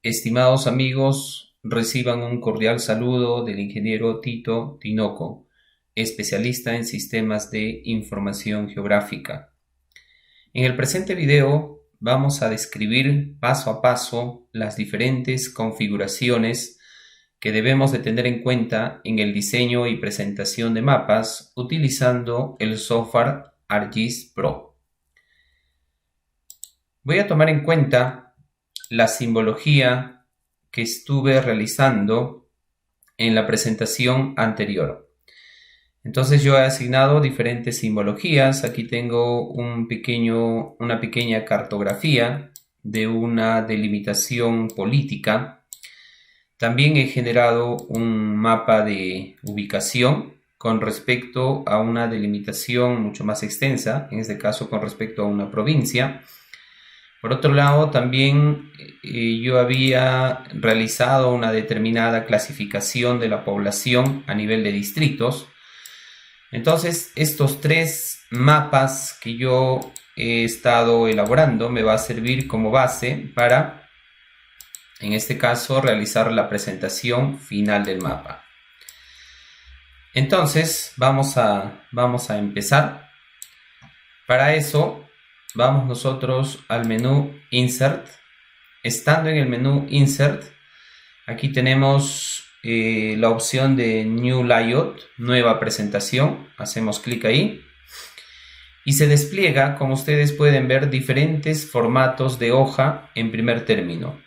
Estimados amigos, reciban un cordial saludo del ingeniero Tito Tinoco, especialista en sistemas de información geográfica. En el presente video vamos a describir paso a paso las diferentes configuraciones que debemos de tener en cuenta en el diseño y presentación de mapas utilizando el software ArcGIS Pro. Voy a tomar en cuenta la simbología que estuve realizando en la presentación anterior. Entonces yo he asignado diferentes simbologías. Aquí tengo una pequeña cartografía de una delimitación política. También he generado un mapa de ubicación con respecto a una delimitación mucho más extensa, en este caso con respecto a una provincia. Por otro lado, también yo había realizado una determinada clasificación de la población a nivel de distritos. Entonces, estos tres mapas que yo he estado elaborando me va a servir como base para, en este caso, realizar la presentación final del mapa. Entonces, vamos a empezar. Para eso, vamos nosotros al menú Insert. Estando en el menú Insert, aquí tenemos la opción de New Layout, nueva presentación. Hacemos clic ahí y se despliega, como ustedes pueden ver, diferentes formatos de hoja en primer término.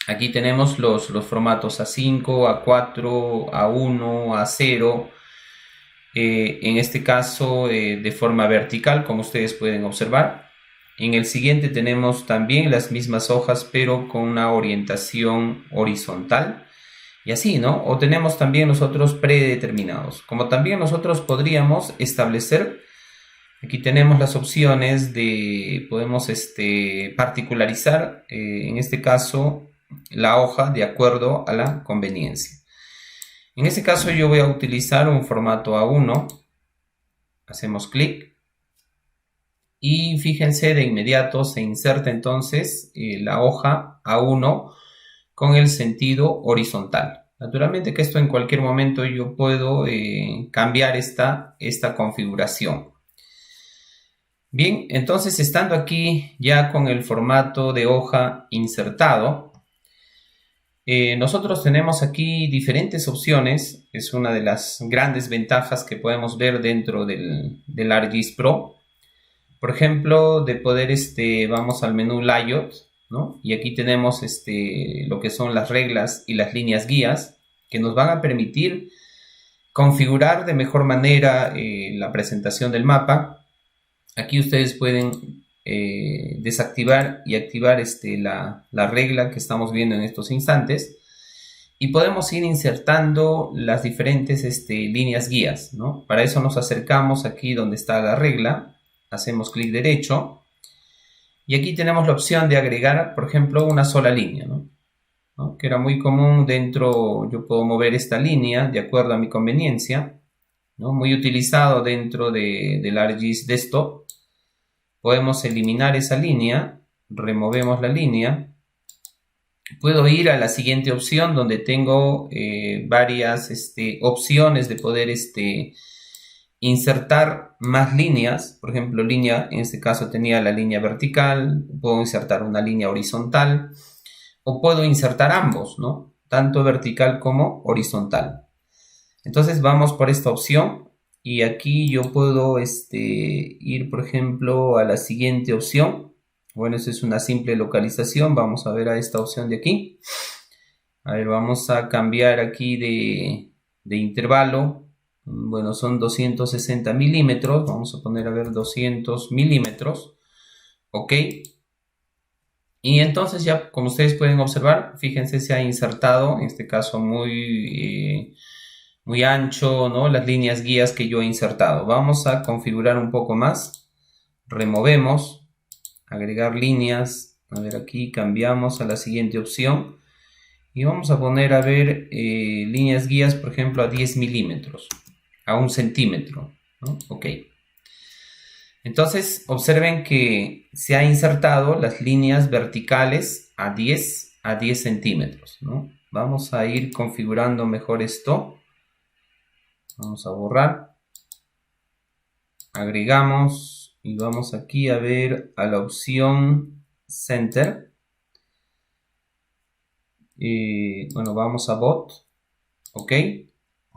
Aquí tenemos los formatos A5, A4, A1, A0. En este caso de forma vertical, como ustedes pueden observar. En el siguiente tenemos también las mismas hojas, pero con una orientación horizontal. Y así, ¿no? O tenemos también nosotros predeterminados. Como también nosotros podríamos establecer, aquí tenemos las opciones de, podemos particularizar, en este caso, la hoja de acuerdo a la conveniencia. En este caso yo voy a utilizar un formato A1. Hacemos clic. Y fíjense, de inmediato se inserta entonces la hoja A1 con el sentido horizontal. Naturalmente que esto en cualquier momento yo puedo cambiar esta configuración. Bien, entonces estando aquí ya con el formato de hoja insertado, nosotros tenemos aquí diferentes opciones. Es una de las grandes ventajas que podemos ver dentro del ArcGIS Pro. Por ejemplo, de poder, vamos al menú Layout, ¿no? Y aquí tenemos lo que son las reglas y las líneas guías que nos van a permitir configurar de mejor manera la presentación del mapa. Aquí ustedes pueden desactivar y activar la regla que estamos viendo en estos instantes y podemos ir insertando las diferentes líneas guías, ¿no? Para eso nos acercamos aquí donde está la regla, hacemos clic derecho y aquí tenemos la opción de agregar, por ejemplo, una sola línea, ¿no? Que era muy común dentro. Yo puedo mover esta línea de acuerdo a mi conveniencia, ¿no? Muy utilizado dentro del ArcGIS Desktop. Podemos eliminar esa línea, removemos la línea. Puedo ir a la siguiente opción donde tengo varias opciones de poder insertar más líneas. Por ejemplo, línea, en este caso tenía la línea vertical, puedo insertar una línea horizontal o puedo insertar ambos, ¿no? Tanto vertical como horizontal. Entonces vamos por esta opción. Y aquí yo puedo ir, por ejemplo, a la siguiente opción. Bueno, eso es una simple localización. Vamos a ver a esta opción de aquí. A ver, vamos a cambiar aquí de intervalo. Bueno, son 260 milímetros. Vamos a poner, a ver, 200 milímetros. Ok. Y entonces ya, como ustedes pueden observar, fíjense, se ha insertado, en este caso muy ancho, ¿no? Las líneas guías que yo he insertado. Vamos a configurar un poco más. Removemos, agregar líneas. A ver, aquí cambiamos a la siguiente opción. Y vamos a poner, a ver, líneas guías, por ejemplo, a 10 milímetros, a 1 centímetro, ¿no? Ok. Entonces, observen que se ha insertado las líneas verticales a 10 a 10 centímetros, ¿no? Vamos a ir configurando mejor esto. Vamos a borrar. Agregamos y vamos aquí a ver a la opción Center. Bueno, vamos a Bot. Ok,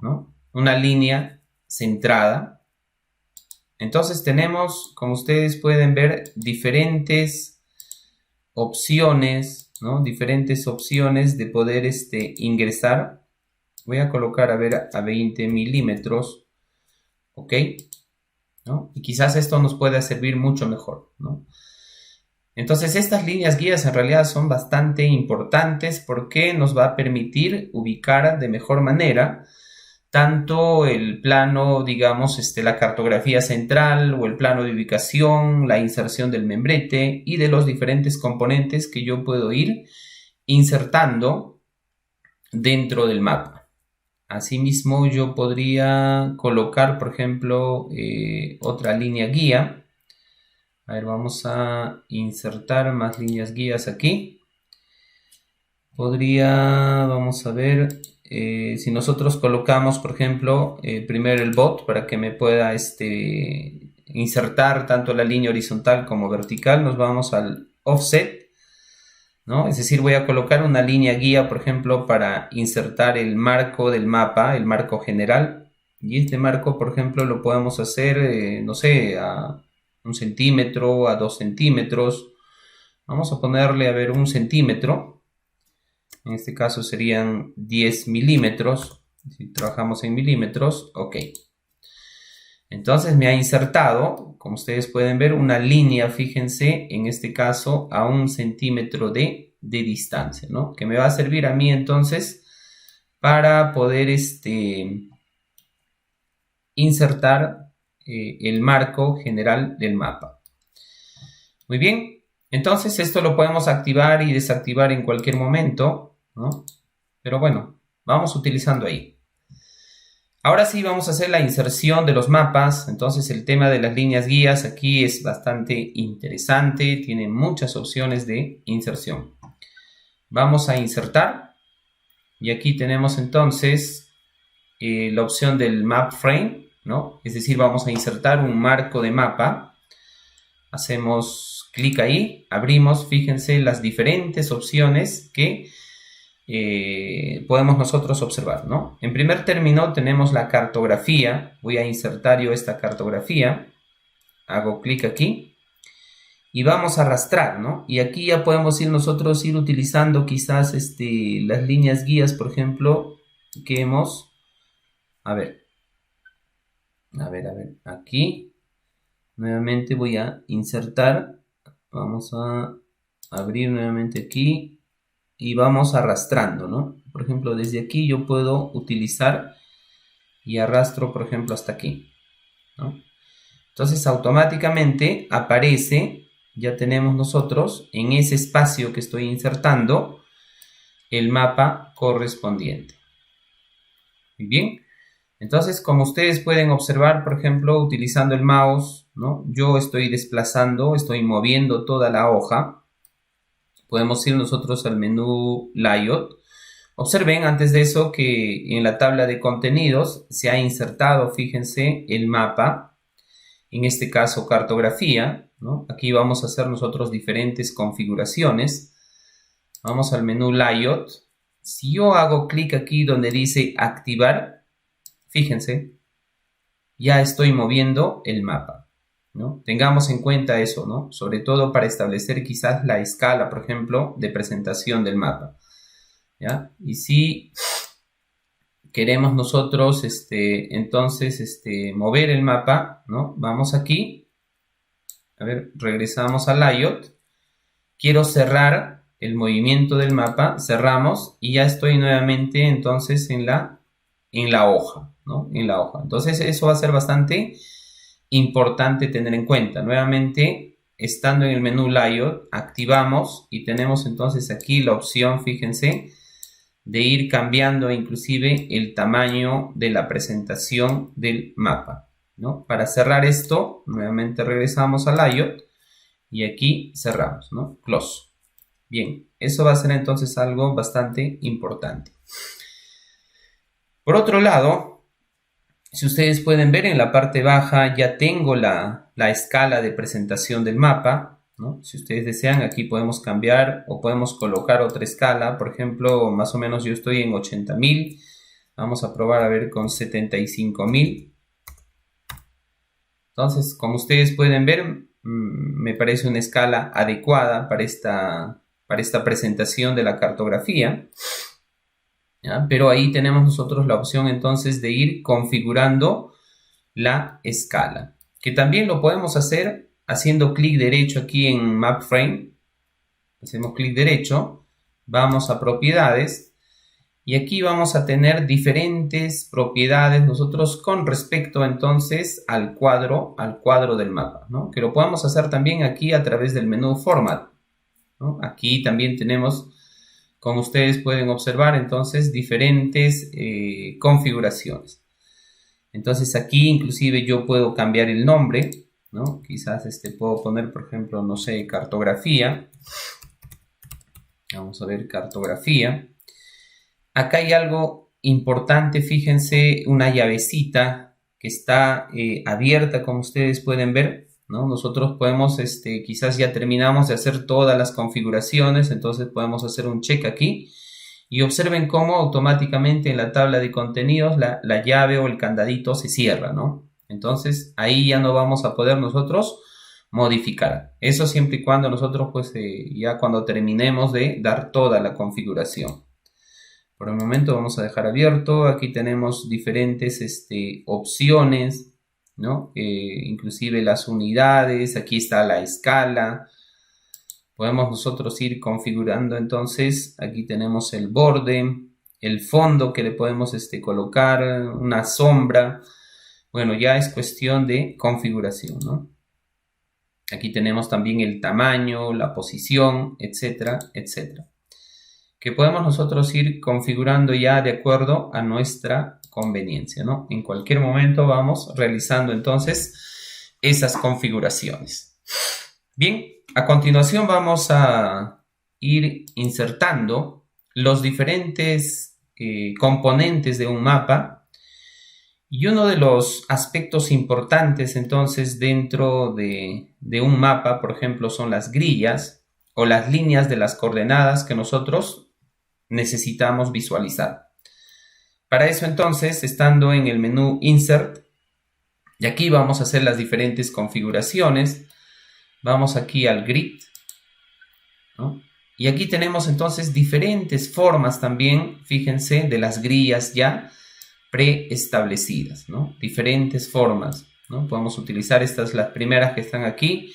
¿no? Una línea centrada. Entonces tenemos, como ustedes pueden ver, diferentes opciones, ¿no? Diferentes opciones de poder ingresar. Voy a colocar, a ver, a 20 milímetros. Ok, ¿no? Y quizás esto nos pueda servir mucho mejor, ¿no? Entonces estas líneas guías en realidad son bastante importantes porque nos va a permitir ubicar de mejor manera tanto el plano, digamos, la cartografía central o el plano de ubicación, la inserción del membrete y de los diferentes componentes que yo puedo ir insertando dentro del mapa. Asimismo, yo podría colocar, por ejemplo, otra línea guía. A ver, vamos a insertar más líneas guías aquí. Vamos a ver, si nosotros colocamos, por ejemplo, primero el bot para que me pueda insertar tanto la línea horizontal como vertical, nos vamos al offset, ¿no? Es decir, voy a colocar una línea guía, por ejemplo, para insertar el marco del mapa, el marco general. Y este marco, por ejemplo, lo podemos hacer, no sé, a 1 centímetro, a 2 centímetros. Vamos a ponerle, a ver, 1 centímetro. En este caso serían 10 milímetros. Si trabajamos en milímetros, ok. Entonces me ha insertado, como ustedes pueden ver, una línea, fíjense, en este caso a 1 centímetro de distancia, ¿no? Que me va a servir a mí entonces para poder insertar el marco general del mapa. Muy bien, entonces esto lo podemos activar y desactivar en cualquier momento, ¿no? Pero bueno, vamos utilizando ahí. Ahora sí vamos a hacer la inserción de los mapas. Entonces el tema de las líneas guías aquí es bastante interesante, tiene muchas opciones de inserción. Vamos a insertar y aquí tenemos entonces la opción del map frame, ¿no? Es decir, vamos a insertar un marco de mapa. Hacemos clic ahí, abrimos, fíjense las diferentes opciones que podemos nosotros observar, ¿no? En primer término tenemos la cartografía. Voy a insertar yo esta cartografía. Hago clic aquí y vamos a arrastrar, ¿no? Y aquí ya podemos ir utilizando quizás las líneas guías, por ejemplo, que hemos... A ver, aquí nuevamente voy a insertar, vamos a abrir nuevamente aquí y vamos arrastrando, ¿no? Por ejemplo, desde aquí yo puedo utilizar y arrastro, por ejemplo, hasta aquí, ¿no? Entonces automáticamente aparece, ya tenemos nosotros en ese espacio que estoy insertando el mapa correspondiente. Muy bien. Entonces, como ustedes pueden observar, por ejemplo, utilizando el mouse, ¿no? Yo estoy desplazando, estoy moviendo toda la hoja. Podemos ir nosotros al menú Layout. Observen antes de eso que en la tabla de contenidos se ha insertado, fíjense, el mapa. En este caso, cartografía, ¿no? Aquí vamos a hacer nosotros diferentes configuraciones. Vamos al menú Layout. Si yo hago clic aquí donde dice activar, fíjense, ya estoy moviendo el mapa, ¿no? Tengamos en cuenta eso, ¿no? Sobre todo para establecer quizás la escala, por ejemplo, de presentación del mapa, ¿ya? Y si queremos nosotros, entonces, mover el mapa, ¿no? Vamos aquí, a ver, regresamos al layout, quiero cerrar el movimiento del mapa, cerramos y ya estoy nuevamente entonces en la hoja, ¿no? En la hoja. Entonces eso va a ser bastante importante tener en cuenta. Nuevamente, estando en el menú Layout, activamos y tenemos entonces aquí la opción, fíjense, de ir cambiando inclusive el tamaño de la presentación del mapa, ¿no? Para cerrar esto, nuevamente regresamos a Layout y aquí cerramos, ¿no? Close. Bien, Eso va a ser entonces algo bastante importante. Por otro lado, si ustedes pueden ver en la parte baja ya tengo la escala de presentación del mapa, ¿no? Si ustedes desean, aquí podemos cambiar o podemos colocar otra escala. Por ejemplo, más o menos yo estoy en 80.000. Vamos a probar a ver con 75.000. Entonces, como ustedes pueden ver, me parece una escala adecuada para esta presentación de la cartografía. ¿Ya? Pero ahí tenemos nosotros la opción entonces de ir configurando la escala, que también lo podemos hacer haciendo clic derecho aquí en Map Frame. Hacemos clic derecho, vamos a propiedades y aquí vamos a tener diferentes propiedades nosotros con respecto entonces al cuadro del mapa, ¿no? Que lo podemos hacer también aquí a través del menú Format, ¿no? Aquí también tenemos, como ustedes pueden observar, entonces diferentes configuraciones. Entonces aquí inclusive yo puedo cambiar el nombre, ¿no? Quizás puedo poner, por ejemplo, no sé, cartografía. Vamos a ver cartografía. Acá hay algo importante, fíjense, una llavecita que está abierta, como ustedes pueden ver, ¿no? Nosotros podemos, quizás ya terminamos de hacer todas las configuraciones, entonces podemos hacer un check aquí. Y observen cómo automáticamente en la tabla de contenidos la llave o el candadito se cierra, ¿no? Entonces ahí ya no vamos a poder nosotros modificar. Eso siempre y cuando nosotros pues ya cuando terminemos de dar toda la configuración. Por el momento vamos a dejar abierto. Aquí tenemos diferentes opciones, ¿no? Inclusive las unidades. Aquí está la escala. Podemos nosotros ir configurando entonces, aquí tenemos el borde, el fondo que le podemos colocar, una sombra. Bueno, ya es cuestión de configuración, ¿no? Aquí tenemos también el tamaño, la posición, etcétera, etcétera. Que podemos nosotros ir configurando ya de acuerdo a nuestra conveniencia, ¿no? En cualquier momento vamos realizando entonces esas configuraciones. Bien. A continuación vamos a ir insertando los diferentes componentes de un mapa y uno de los aspectos importantes entonces dentro de un mapa, por ejemplo, son las grillas o las líneas de las coordenadas que nosotros necesitamos visualizar. Para eso entonces, estando en el menú Insert, y aquí vamos a hacer las diferentes configuraciones. Vamos aquí al grid, ¿no? Y aquí tenemos entonces diferentes formas también, fíjense, de las grillas ya preestablecidas, ¿no? Diferentes formas, ¿no? Podemos utilizar las primeras que están aquí,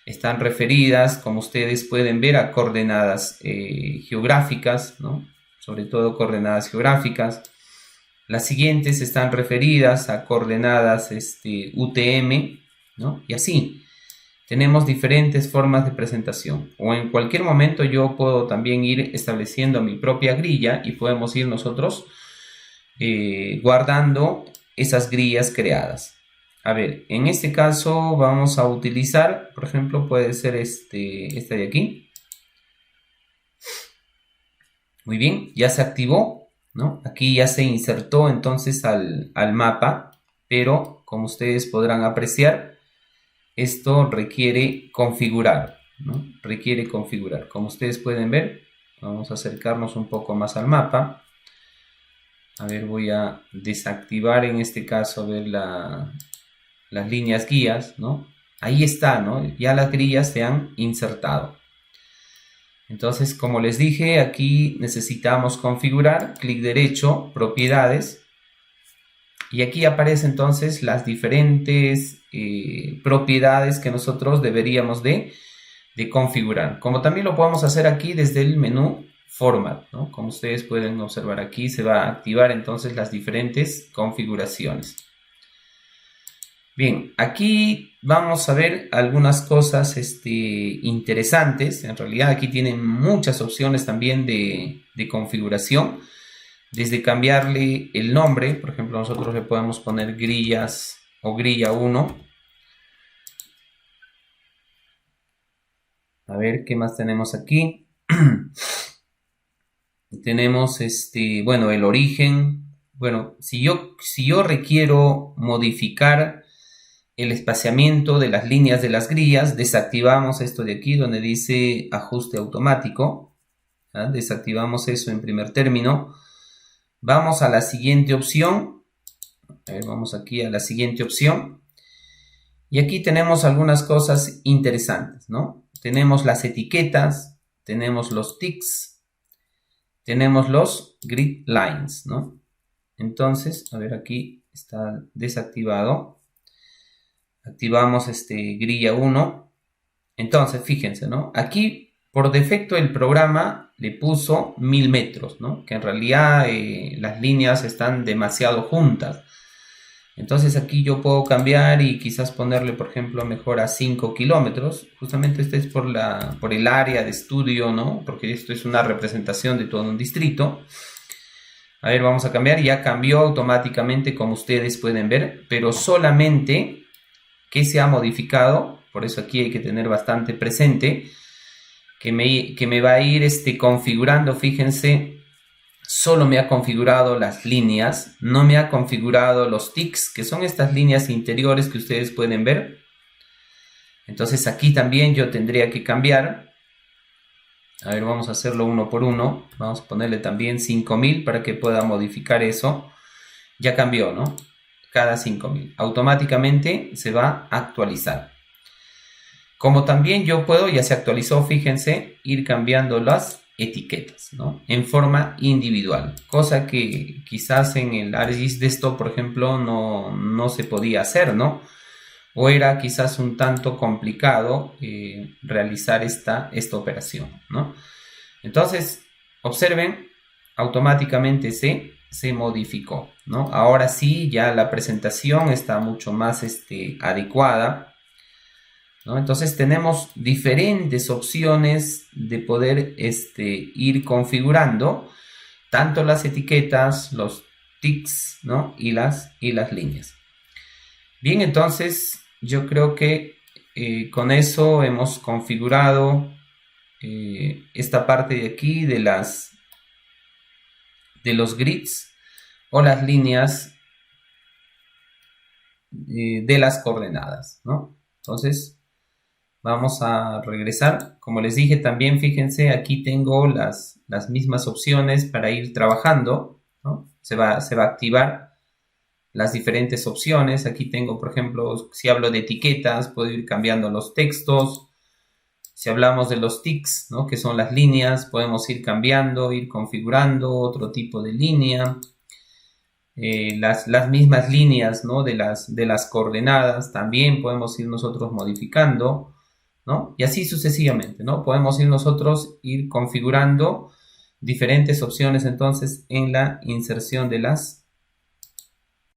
están referidas, como ustedes pueden ver, a coordenadas geográficas, ¿no? Sobre todo coordenadas geográficas. Las siguientes están referidas a coordenadas UTM, ¿no? Y así. Tenemos diferentes formas de presentación o en cualquier momento yo puedo también ir estableciendo mi propia grilla y podemos ir nosotros guardando esas grillas creadas. A ver, en este caso vamos a utilizar, por ejemplo, puede ser esta de aquí. Muy bien, ya se activó, ¿no? Aquí ya se insertó entonces al mapa, pero como ustedes podrán apreciar, esto requiere configurar, ¿no? Requiere configurar. Como ustedes pueden ver, vamos a acercarnos un poco más al mapa. A ver, voy a desactivar en este caso, a ver las líneas guías, ¿no? Ahí está, ¿no? Ya las grillas se han insertado. Entonces, como les dije, aquí necesitamos configurar, clic derecho, propiedades. Y aquí aparecen entonces las diferentes propiedades que nosotros deberíamos de configurar. Como también lo podemos hacer aquí desde el menú Format, ¿no? Como ustedes pueden observar aquí se va a activar entonces las diferentes configuraciones. Bien, aquí vamos a ver algunas cosas interesantes. En realidad aquí tienen muchas opciones también de configuración. Desde cambiarle el nombre, por ejemplo, nosotros le podemos poner grillas o grilla 1. A ver, ¿qué más tenemos aquí? Tenemos bueno, el origen. Bueno, si yo requiero modificar el espaciamiento de las líneas de las grillas, desactivamos esto de aquí donde dice ajuste automático. ¿Ah? Desactivamos eso en primer término. Vamos a la siguiente opción. A ver, vamos aquí a la siguiente opción. Y aquí tenemos algunas cosas interesantes, ¿no? Tenemos las etiquetas, tenemos los ticks, tenemos los grid lines, ¿no? Entonces, a ver, aquí está desactivado. Activamos grilla 1. Entonces, fíjense, ¿no? Aquí, por defecto, el programa le puso 1000 metros, ¿no? Que en realidad las líneas están demasiado juntas. Entonces aquí yo puedo cambiar y quizás ponerle, por ejemplo, mejor a 5 kilómetros. Justamente este es por el área de estudio, ¿no? Porque esto es una representación de todo un distrito. A ver, vamos a cambiar. Ya cambió automáticamente, como ustedes pueden ver, pero solamente que se ha modificado. Por eso aquí hay que tener bastante presente que me va a ir configurando, fíjense. Solo me ha configurado las líneas, no me ha configurado los ticks, que son estas líneas interiores que ustedes pueden ver. Entonces aquí también yo tendría que cambiar. A ver, vamos a hacerlo uno por uno. Vamos a ponerle también 5000 para que pueda modificar eso. Ya cambió, ¿no? Cada 5000. Automáticamente se va a actualizar. Como también yo puedo, ya se actualizó, fíjense, ir cambiando las etiquetas, ¿no? En forma individual, cosa que quizás en el ArcGIS Desktop, por ejemplo, no se podía hacer, ¿no? O era quizás un tanto complicado realizar esta operación, ¿no? Entonces, observen, automáticamente se modificó, ¿no? Ahora sí, ya la presentación está mucho más adecuada, ¿no? Entonces tenemos diferentes opciones de poder ir configurando tanto las etiquetas, los ticks, ¿no? y las líneas. Bien, entonces yo creo que con eso hemos configurado esta parte de aquí de los grids o las líneas de las coordenadas, ¿no? Entonces vamos a regresar. Como les dije también, fíjense, aquí tengo las mismas opciones para ir trabajando, ¿no? Se va a activar las diferentes opciones. Aquí tengo, por ejemplo, si hablo de etiquetas, puedo ir cambiando los textos. Si hablamos de los ticks, ¿no? Que son las líneas, podemos ir cambiando, ir configurando otro tipo de línea. Las mismas líneas, ¿no? de las coordenadas también podemos ir nosotros modificando, ¿no? Y así sucesivamente, ¿no? Podemos ir configurando diferentes opciones entonces en la inserción de las